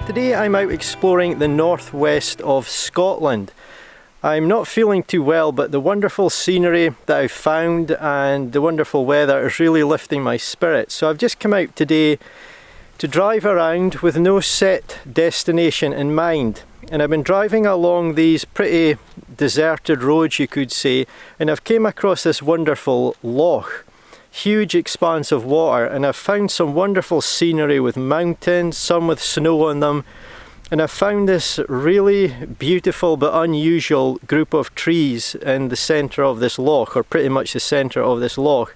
Today I'm out exploring the northwest of Scotland. I'm not feeling too well, but the wonderful scenery that I've found and the wonderful weather is really lifting my spirits. So I've just come out today to drive around with no set destination in mind. And I've been driving along these pretty deserted roads, you could say, and I've came across this wonderful loch. Huge expanse of water, and I've found some wonderful scenery with mountains, some with snow on them, and I've found this really beautiful but unusual group of trees in the centre of this loch, or pretty much the centre of this loch.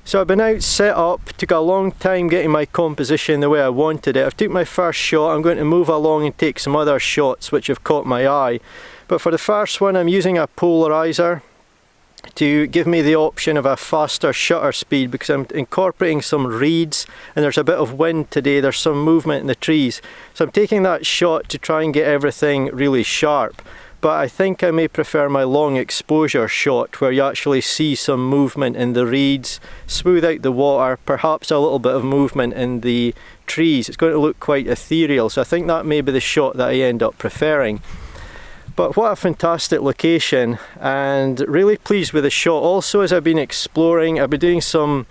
So I've been out, set up, took a long time getting my composition the way I wanted it. I've took my first shot, I'm going to move along and take some other shots which have caught my eye. But for the first one I'm using a polarizer to give me the option of a faster shutter speed, because I'm incorporating some reeds and there's a bit of wind today, there's some movement in the trees. So I'm taking that shot to try and get everything really sharp. But I think I may prefer my long exposure shot where you actually see some movement in the reeds, smooth out the water, perhaps a little bit of movement in the trees. It's going to look quite ethereal, so I think that may be the shot that I end up preferring. But what a fantastic location, and really pleased with the shot. Also, as I've been exploring, I've been doing some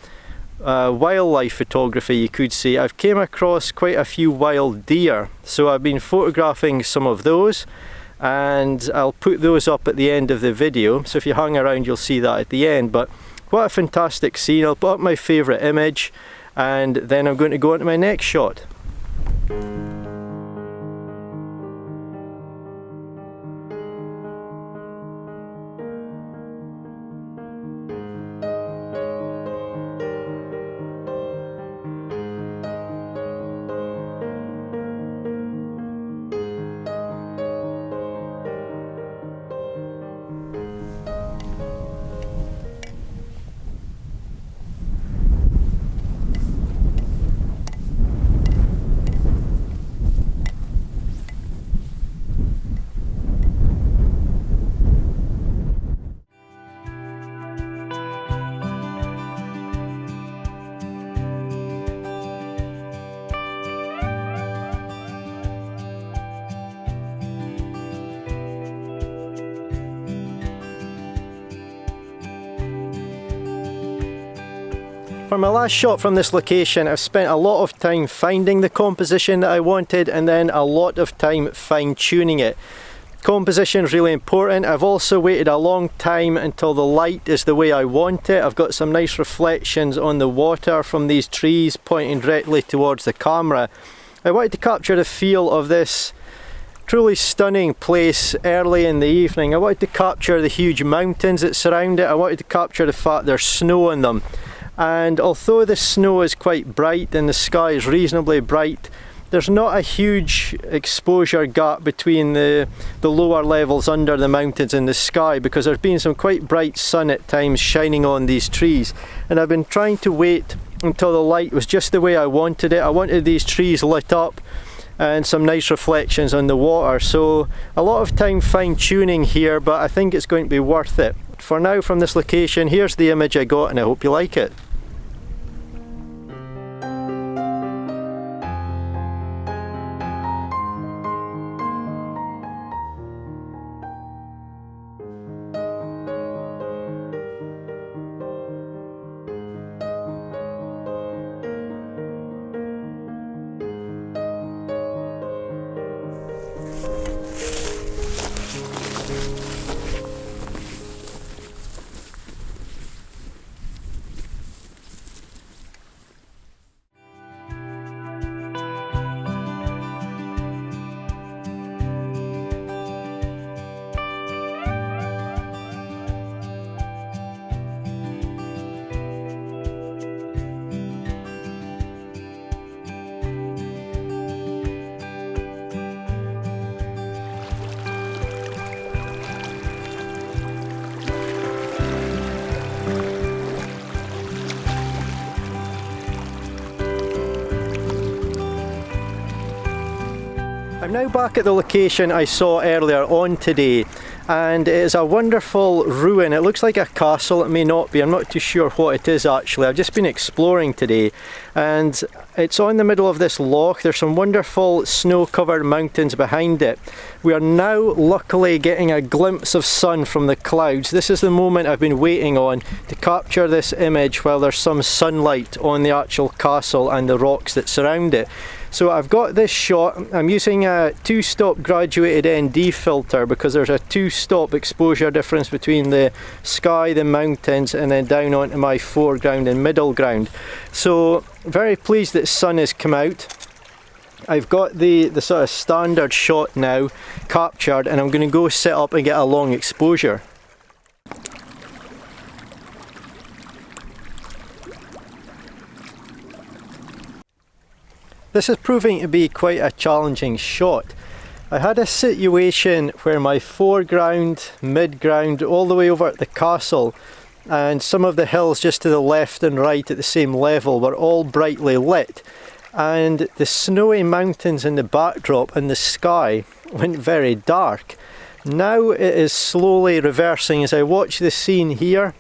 wildlife photography, you could say. I've came across quite a few wild deer, so I've been photographing some of those, and I'll put those up at the end of the video. So if you hang around you'll see that at the end. But what a fantastic scene. I'll put up my favourite image and then I'm going to go on to my next shot. For my last shot from this location, I've spent a lot of time finding the composition that I wanted and then a lot of time fine-tuning it. Composition is really important. I've also waited a long time until the light is the way I want it. I've got some nice reflections on the water from these trees pointing directly towards the camera. I wanted to capture the feel of this truly stunning place early in the evening. I wanted to capture the huge mountains that surround it. I wanted to capture the fact there's snow on them. And although the snow is quite bright and the sky is reasonably bright, there's not a huge exposure gap between the lower levels under the mountains and the sky, because there's been some quite bright sun at times shining on these trees. And I've been trying to wait until the light was just the way I wanted it. I wanted these trees lit up and some nice reflections on the water. So a lot of time fine-tuning here, but I think it's going to be worth it. For now, from this location, here's the image I got and I hope you like it. I'm now back at the location I saw earlier on today, and it is a wonderful ruin. It looks like a castle, it may not be, I'm not too sure what it is actually. I've just been exploring today, and it's on the middle of this loch. There's some wonderful snow-covered mountains behind it. We are now luckily getting a glimpse of sun from the clouds. This is the moment I've been waiting on to capture this image while there's some sunlight on the actual castle and the rocks that surround it. So I've got this shot. I'm using a 2-stop graduated ND filter because there's a 2-stop exposure difference between the sky, the mountains, and then down onto my foreground and middle ground. So very pleased that sun has come out. I've got the sort of standard shot now captured, and I'm going to go set up and get a long exposure. This is proving to be quite a challenging shot. I had a situation where my foreground, mid-ground, all the way over at the castle, and some of the hills just to the left and right at the same level were all brightly lit, and the snowy mountains in the backdrop and the sky went very dark. Now it is slowly reversing. As I watch the scene here,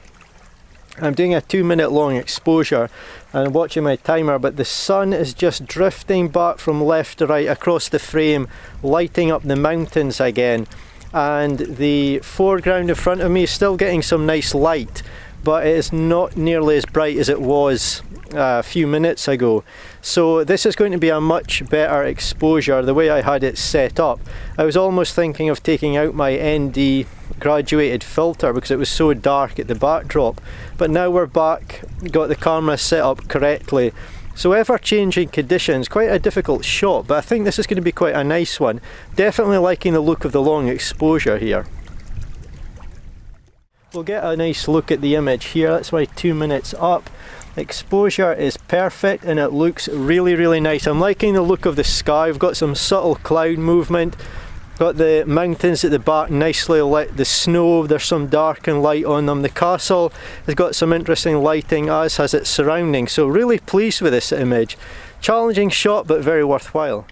I'm doing a 2-minute long exposure and watching my timer, but the sun is just drifting back from left to right across the frame, lighting up the mountains again, and the foreground in front of me is still getting some nice light, but it is not nearly as bright as it was a few minutes ago. So this is going to be a much better exposure the way I had it set up. I was almost thinking of taking out my ND graduated filter because it was so dark at the backdrop, but now we're back, got the camera set up correctly. So ever-changing conditions, quite a difficult shot, but I think this is going to be quite a nice one. Definitely liking the look of the long exposure here. We'll get a nice look at the image here. That's my 2 minutes up. Exposure is perfect and it looks really nice. I'm liking the look of the sky. We've got some subtle cloud movement. Got the mountains at the back nicely lit, the snow, there's some dark and light on them. The castle has got some interesting lighting, as has its surroundings, so really pleased with this image. Challenging shot but very worthwhile.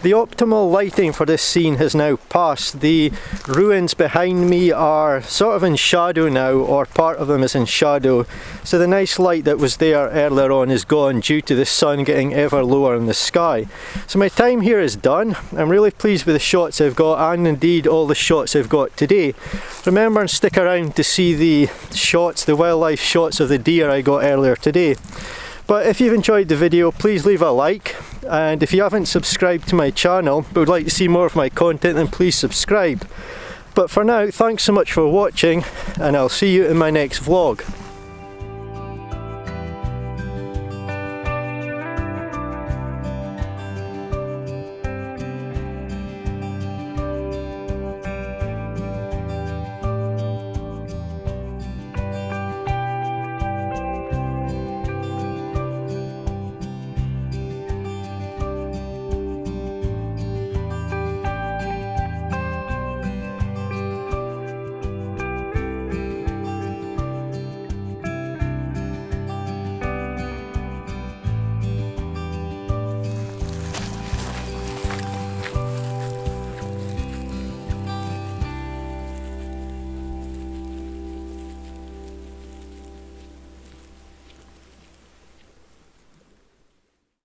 The optimal lighting for this scene has now passed. The ruins behind me are sort of in shadow now, or part of them is in shadow. So the nice light that was there earlier on is gone due to the sun getting ever lower in the sky. So my time here is done. I'm really pleased with the shots I've got, and indeed all the shots I've got today. Remember and stick around to see the shots, the wildlife shots of the deer I got earlier today. But if you've enjoyed the video, please leave a like, and if you haven't subscribed to my channel but would like to see more of my content, then please subscribe. But for now, thanks so much for watching, and I'll see you in my next vlog.